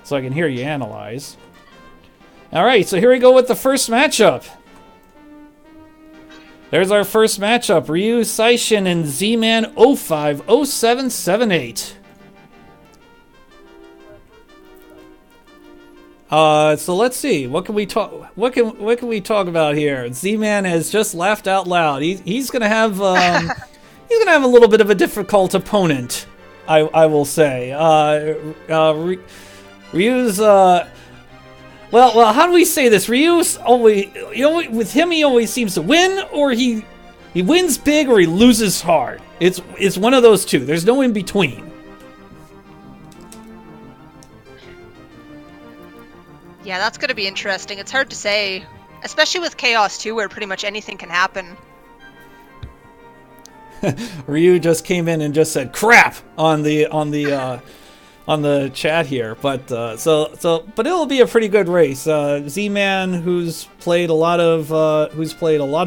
so I can hear you analyze. All right, so here we go with the first matchup. There's our first matchup, Ryu Seishun and ZMan 050778. So let's see. What can we talk? What can we talk about here? ZMan has just laughed out loud. He's gonna have he's gonna have a little bit of a difficult opponent, I will say. Ryu's well, how do we say this? Ryu's always, with him he always seems to win, or he wins big, or he loses hard. It's one of those two. There's no in between. Yeah, that's going to be interesting. It's hard to say, especially with Chaos 2, where pretty much anything can happen. Ryu just came in and just said "crap" on the chat here, but but it'll be a pretty good race. ZMan, who's played a lot of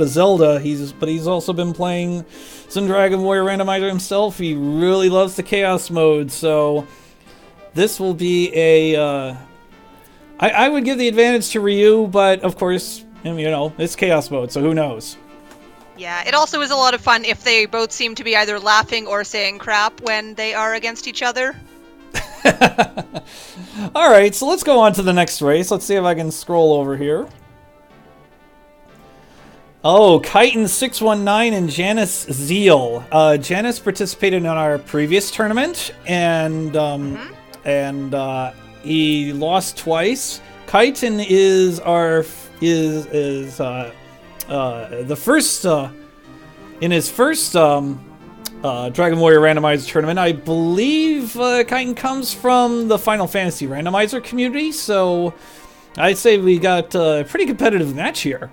Zelda, he's also been playing some Dragon Warrior Randomizer himself. He really loves the Chaos mode, so this will be a. I would give the advantage to Ryu, but of course, it's Chaos mode, so who knows? Yeah, it also is a lot of fun if they both seem to be either laughing or saying crap when they are against each other. Alright, so let's go on to the next race. Let's see if I can scroll over here. Oh, Chitin 619 and Janice Zeal. Janice participated in our previous tournament, and he lost twice. Chitin is the first in his first Dragon Warrior Randomizer Tournament. I believe Chitin comes from the Final Fantasy Randomizer community, so I'd say we got a pretty competitive match here.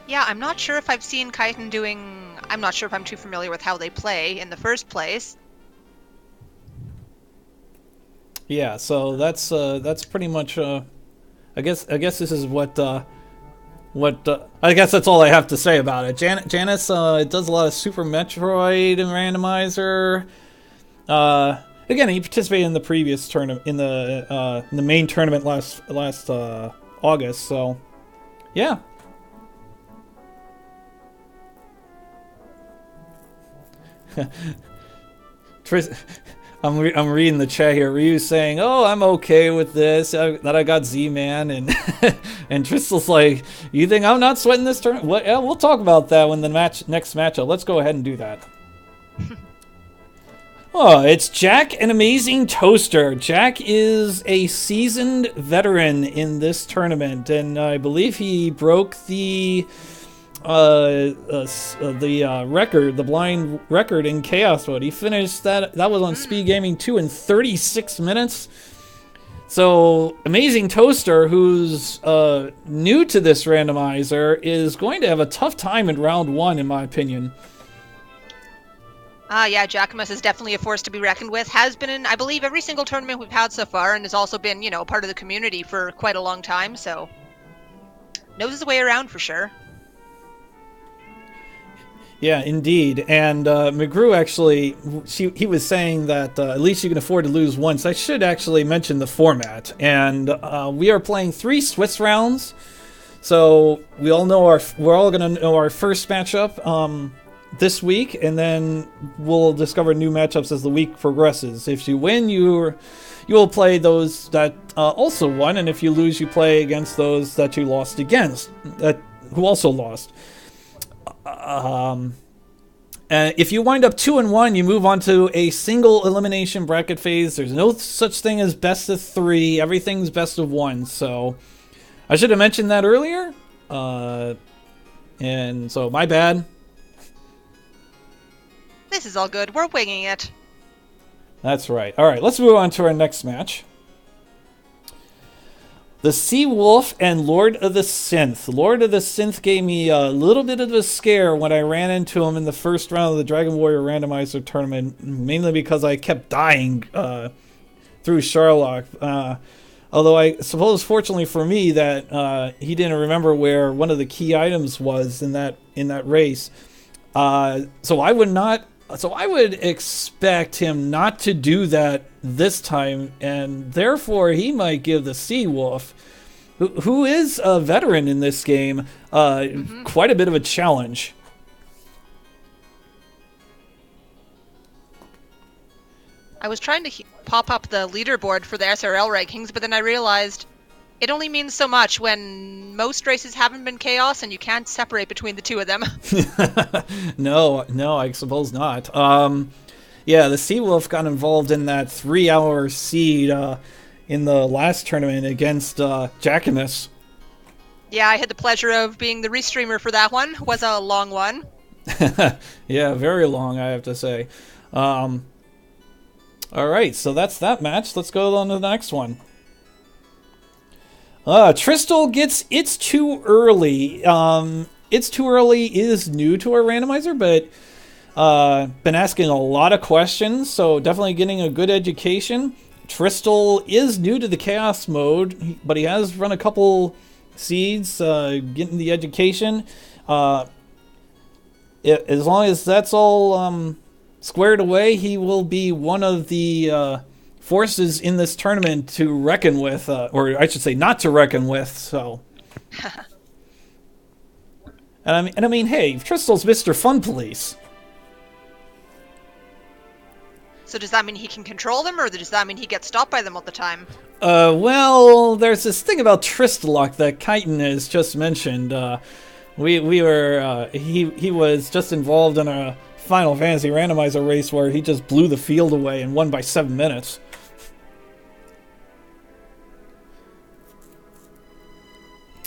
Yeah, I'm not sure if I've seen Chitin doing... I'm not sure if I'm too familiar with how they play in the first place. Yeah, so that's pretty much. I guess this is what. I guess that's all I have to say about it. Janice does a lot of Super Metroid and Randomizer. Again, he participated in the previous tournament in the main tournament last August. So, yeah. I'm reading the chat here. Ryu's saying, "Oh, I'm okay with this. That I got ZMan," and and Trystlock's like, "You think I'm not sweating this tournament?" Well, yeah, we'll talk about that when the next matchup. Let's go ahead and do that. Oh, it's Jack, an amazing toaster. Jack is a seasoned veteran in this tournament, and I believe he broke the record, the blind record in Chaos mode. He finished that was on Speed Gaming 2 in 36 minutes. So Amazing Toaster, who's new to this randomizer, is going to have a tough time in round 1, in my opinion. Yeah, Jackamus is definitely a force to be reckoned with. Has been in, I believe, every single tournament we've had so far, and has also been, part of the community for quite a long time, so knows his way around for sure. Yeah, indeed. And McGrew actually, he was saying that at least you can afford to lose once. I should actually mention the format. And we are playing 3 Swiss rounds. So we're all going to know our first matchup this week, and then we'll discover new matchups as the week progresses. If you win, you will play those that also won, and if you lose, you play against those that you lost against, who also lost. If you wind up 2-1, you move on to a single elimination bracket phase. There's no such thing as best of 3. Everything's best of 1. So I should have mentioned that earlier. And so my bad. This is all good. We're winging it. That's right. All right, let's move on to our next match. The Seawolf and Lord of the Synth. Lord of the Synth gave me a little bit of a scare when I ran into him in the first round of the Dragon Warrior Randomizer Tournament, mainly because I kept dying through Trystlock. Although I suppose, fortunately for me, that he didn't remember where one of the key items was in that race. So I would expect him not to do that this time, and therefore he might give the Seawolf, who is a veteran in this game, quite a bit of a challenge. I was trying to pop up the leaderboard for the SRL rankings, but then I realized it only means so much when most races haven't been chaos and you can't separate between the two of them. No, I suppose not. Yeah, the Seawolf got involved in that 3-hour seed in the last tournament against Janice. Yeah, I had the pleasure of being the restreamer for that one. It was a long one. Yeah, very long, I have to say. All right, so that's that match. Let's go on to the next one. Trystlock gets It's Too Early. It's Too Early is new to our randomizer, but been asking a lot of questions, so definitely getting a good education. Trystlock is new to the Chaos mode, but he has run a couple seeds, getting the education. As long as that's all squared away, he will be one of the forces in this tournament to reckon with, or I should say not to reckon with, so. And I mean, hey, Trystlock's Mr. Fun Police. So does that mean he can control them, or does that mean he gets stopped by them all the time? Well, there's this thing about Trystlock that Chitin has just mentioned. He was just involved in a Final Fantasy randomizer race where he just blew the field away and won by 7 minutes.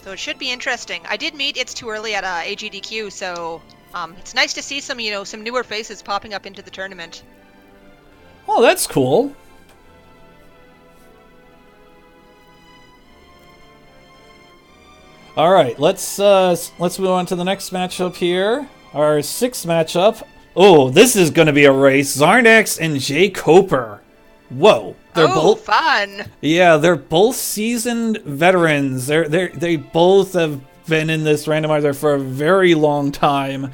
So it should be interesting. I did meet It's Too Early at AGDQ, so it's nice to see some newer faces popping up into the tournament. Oh, that's cool. All right, let's move on to the next matchup here. Our 6th matchup. Oh, this is going to be a race. Arnax and J Cofer. Whoa, they're both fun. Yeah, they're both seasoned veterans. They both have been in this randomizer for a very long time.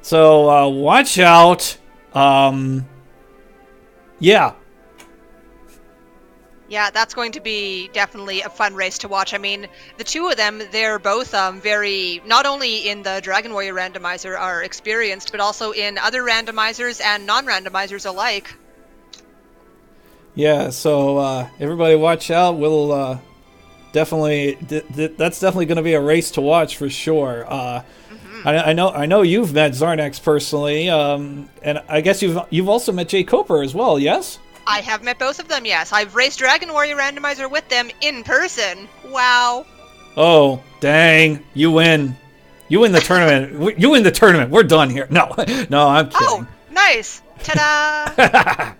So watch out. Yeah. Yeah, that's going to be definitely a fun race to watch. I mean, the two of them, they're both very, not only in the Dragon Warrior randomizer are experienced, but also in other randomizers and non-randomizers alike. Yeah, so everybody watch out. We'll definitely, that's definitely going to be a race to watch for sure. I know you've met Arnax personally, and I guess you've also met J Cofer as well, yes? I have met both of them, yes. I've raced Dragon Warrior Randomizer with them in person. Wow. Oh, dang. You win. You win the tournament. You win the tournament. We're done here. No, I'm kidding. Oh, nice. Ta-da!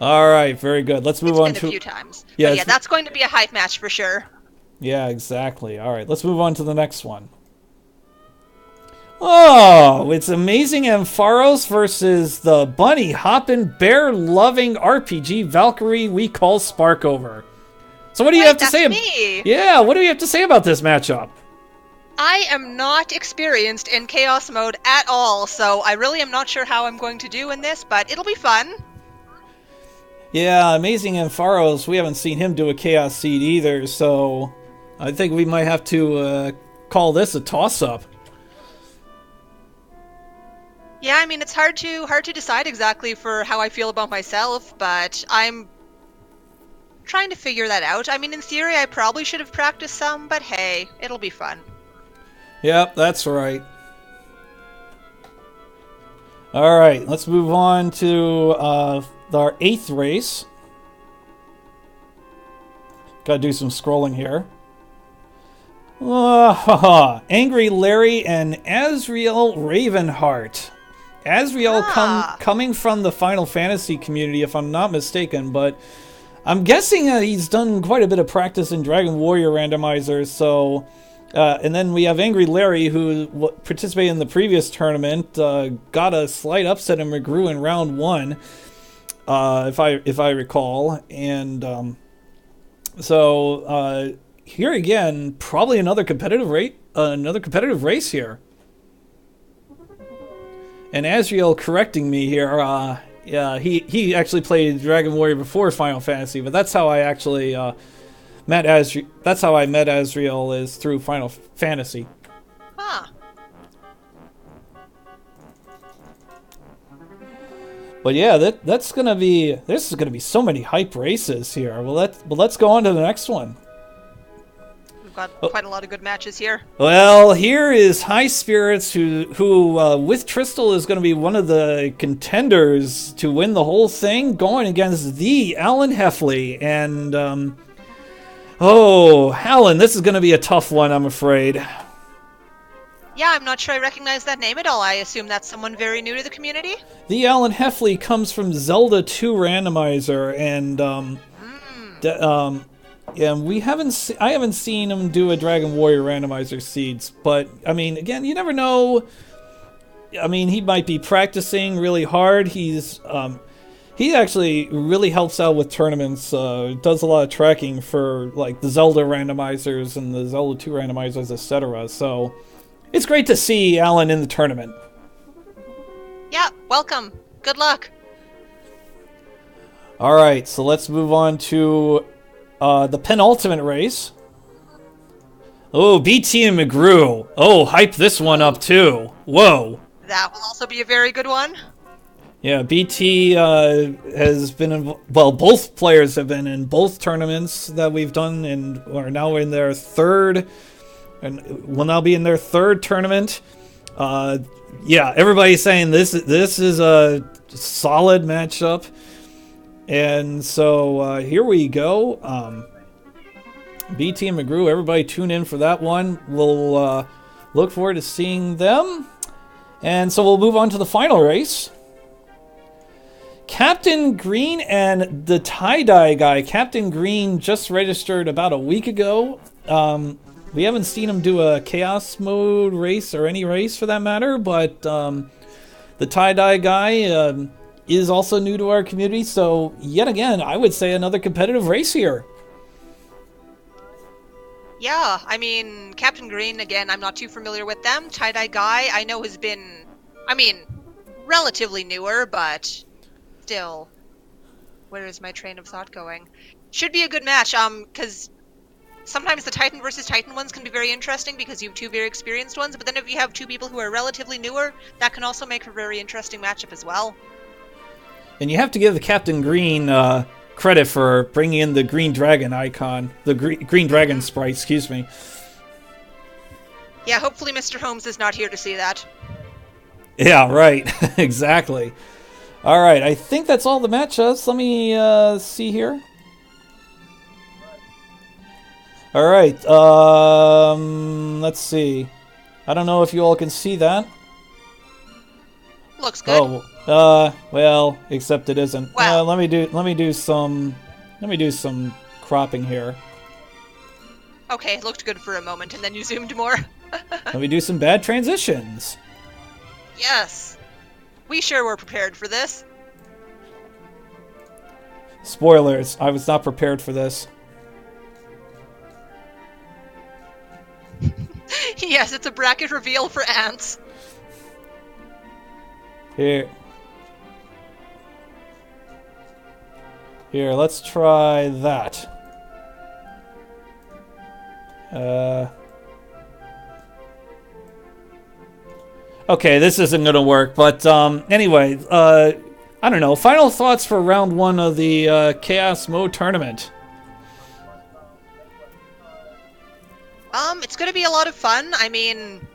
All right, very good. Let's move on to... It's been a few times. Yeah, yeah, that's going to be a hype match for sure. Yeah, exactly. All right, let's move on to the next one. Oh, it's Amazing Ampharos versus the bunny-hopping, bear-loving RPG Valkyrie we call Sparkover. So what do you have to say? Me. Yeah, what do you have to say about this matchup? I am not experienced in Chaos mode at all, so I really am not sure how I'm going to do in this, but it'll be fun. Yeah, Amazing Ampharos, we haven't seen him do a Chaos Seed either, so I think we might have to call this a toss-up. Yeah, I mean, it's hard to decide exactly for how I feel about myself, but I'm trying to figure that out. I mean, in theory, I probably should have practiced some, but hey, it'll be fun. Yep, that's right. All right, let's move on to our 8th race. Gotta do some scrolling here. Angry Larry and Azriel Ravenheart. Azriel coming from the Final Fantasy community, if I'm not mistaken, but I'm guessing he's done quite a bit of practice in Dragon Warrior Randomizer, so... and then we have Angry Larry, who participated in the previous tournament, got a slight upset in McGrew in round 1, if I recall, and so here again, probably another competitive race here. And Azriel correcting me here, Yeah, he actually played Dragon Warrior before Final Fantasy, but that's how I actually met Asriel. That's how I met Asriel, is through Final Fantasy. Huh. But yeah, this is gonna be so many hype races here. Well, let's go on to the next one. We've got quite a lot of good matches here. Well, here is High Spirits, who with Trystlock is going to be one of the contenders to win the whole thing, going against the Alan Heffley. And, Alan, this is going to be a tough one, I'm afraid. Yeah, I'm not sure I recognize that name at all. I assume that's someone very new to the community? The Alan Heffley comes from Zelda 2 Randomizer, and, yeah, I haven't seen him do a Dragon Warrior Randomizer Seeds, but, I mean, again, you never know. I mean, he might be practicing really hard. He actually really helps out with tournaments, does a lot of tracking for, like, the Zelda randomizers and the Zelda 2 randomizers, etc. So, it's great to see Alan in the tournament. Yeah, welcome. Good luck. Alright, so let's move on to the penultimate race. Oh, BT and McGrew. Oh, hype this one up too. Whoa. That will also be a very good one. Yeah, BT has been both players have been in both tournaments that we've done, and are now in their third, and will now be in their third tournament. Yeah, everybody's saying this is a solid matchup. And so here we go. BT and McGrew, everybody tune in for that one. We'll look forward to seeing them. And so we'll move on to the final race. Captain Green and the tie-dye guy. Captain Green just registered about a week ago. We haven't seen him do a chaos mode race, or any race for that matter, but the tie-dye guy is also new to our community, so yet again, I would say another competitive race here. Yeah, I mean, Captain Green, again, I'm not too familiar with them. Tie-dye guy, I know has been, I mean, relatively newer, but still, where is my train of thought going? Should be a good match, because sometimes the Titan versus Titan ones can be very interesting because you have two very experienced ones, but then if you have two people who are relatively newer, that can also make for a very interesting matchup as well. And you have to give the Captain Green credit for bringing in the Green Dragon icon, the Green Dragon sprite, excuse me. Yeah, hopefully Mr. Holmes is not here to see that. Yeah, right. Exactly. All right, I think that's all the matchups. Let me see here. All right, let's see. I don't know if you all can see that. Looks good. Oh, well, except it isn't. Well, let me do some cropping here. Okay, it looked good for a moment, and then you zoomed more. Let me do some bad transitions. Yes, we sure were prepared for this. Spoilers, I was not prepared for this. Yes, it's a bracket reveal for ants. Here, let's try that. Okay, this isn't gonna work, but anyway, I don't know. Final thoughts for round one of the Chaos Mode tournament. It's gonna be a lot of fun. I mean,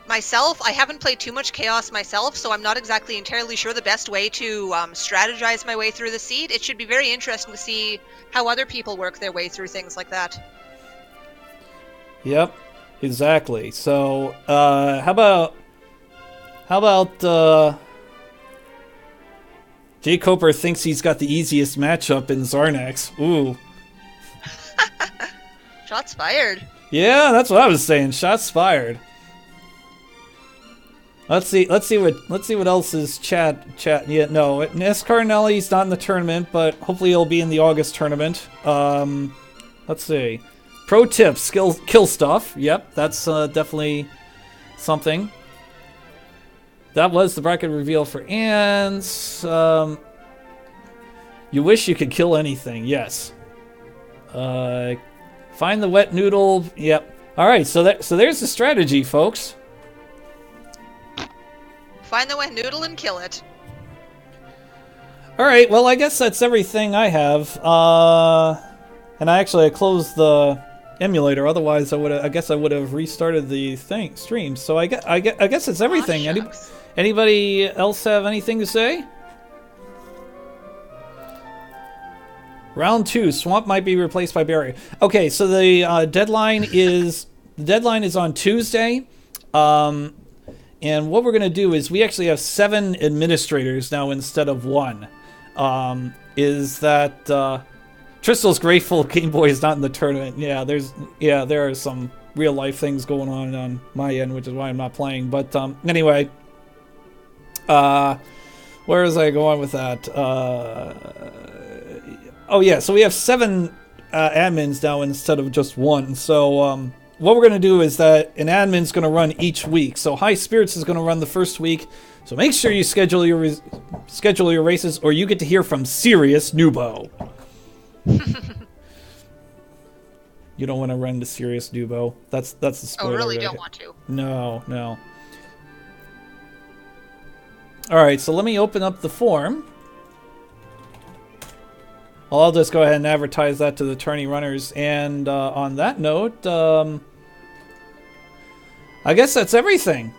myself, I haven't played too much Chaos myself, so I'm not exactly entirely sure the best way to strategize my way through the seed. It should be very interesting to see how other people work their way through things like that. Yep, exactly. So, how about J Cofer thinks he's got the easiest matchup in Zarnax. Ooh. Shots fired. Yeah, that's what I was saying. Shots fired. Let's see what else is chat. Yeah, no, S. Carnelli's not in the tournament, but hopefully he'll be in the August tournament. Let's see. Pro tips, kill stuff. Yep, that's definitely something that was the bracket reveal for Ants. You wish you could kill anything. Yes. Find the wet noodle. Yep. All right. So there's the strategy, folks. Find the wet noodle and kill it. All right. Well, I guess that's everything I have. And I closed the emulator. Otherwise, I guess I would have restarted the stream. So I guess that's everything. Anybody else have anything to say? Round 2, Swamp might be replaced by Barrier. Okay, so the deadline is on Tuesday, and what we're gonna do is we actually have 7 administrators now instead of 1. Is that Trystlock's grateful Game Boy is not in the tournament? Yeah, there are some real life things going on my end, which is why I'm not playing. But anyway, where was I going with that? Oh yeah, so we have 7 admins now instead of just 1. So what we're going to do is that an admin's going to run each week. So High Spirits is going to run the first week. So make sure you schedule your races, or you get to hear from Serious Nubo. You don't want to run to Serious Nubo. That's the spoiler. Oh, really? Don't want to? No. All right, so let me open up the form. Well, I'll just go ahead and advertise that to the tourney runners. And on that note, I guess that's everything.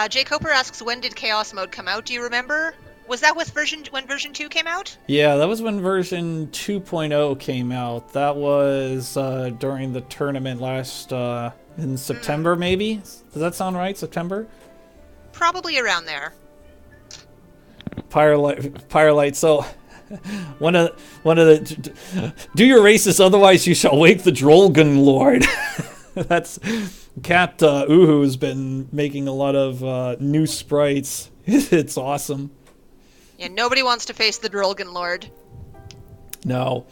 J Cofer asks, when did Chaos Mode come out? Do you remember? Was that with when version 2 came out? Yeah, that was when version 2.0 came out. That was during the tournament last in September, maybe? Does that sound right? September? Probably around there. Pyrelight. So, one of the do your races, otherwise you shall wake the Drolgan Lord. That's Cat Uhu's been making a lot of new sprites. It's awesome. Yeah, nobody wants to face the Drolgan Lord. No.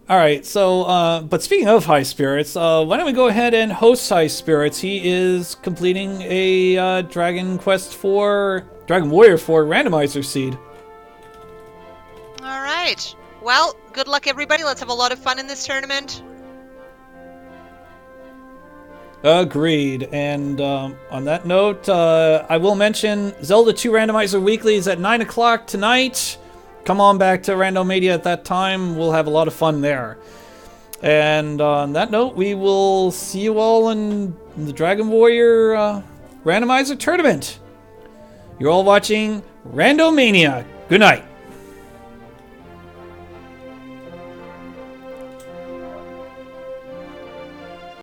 All right. So, but speaking of High Spirits, why don't we go ahead and host High Spirits? He is completing a Dragon Warrior 4 randomizer seed. All right. Well, good luck, everybody. Let's have a lot of fun in this tournament. Agreed. And on that note, I will mention Zelda 2 Randomizer Weekly is at 9 o'clock tonight. Come on back to Randomedia at that time. We'll have a lot of fun there. And on that note, we will see you all in the Dragon Warrior Randomizer Tournament. You're all watching Randomania. Good night.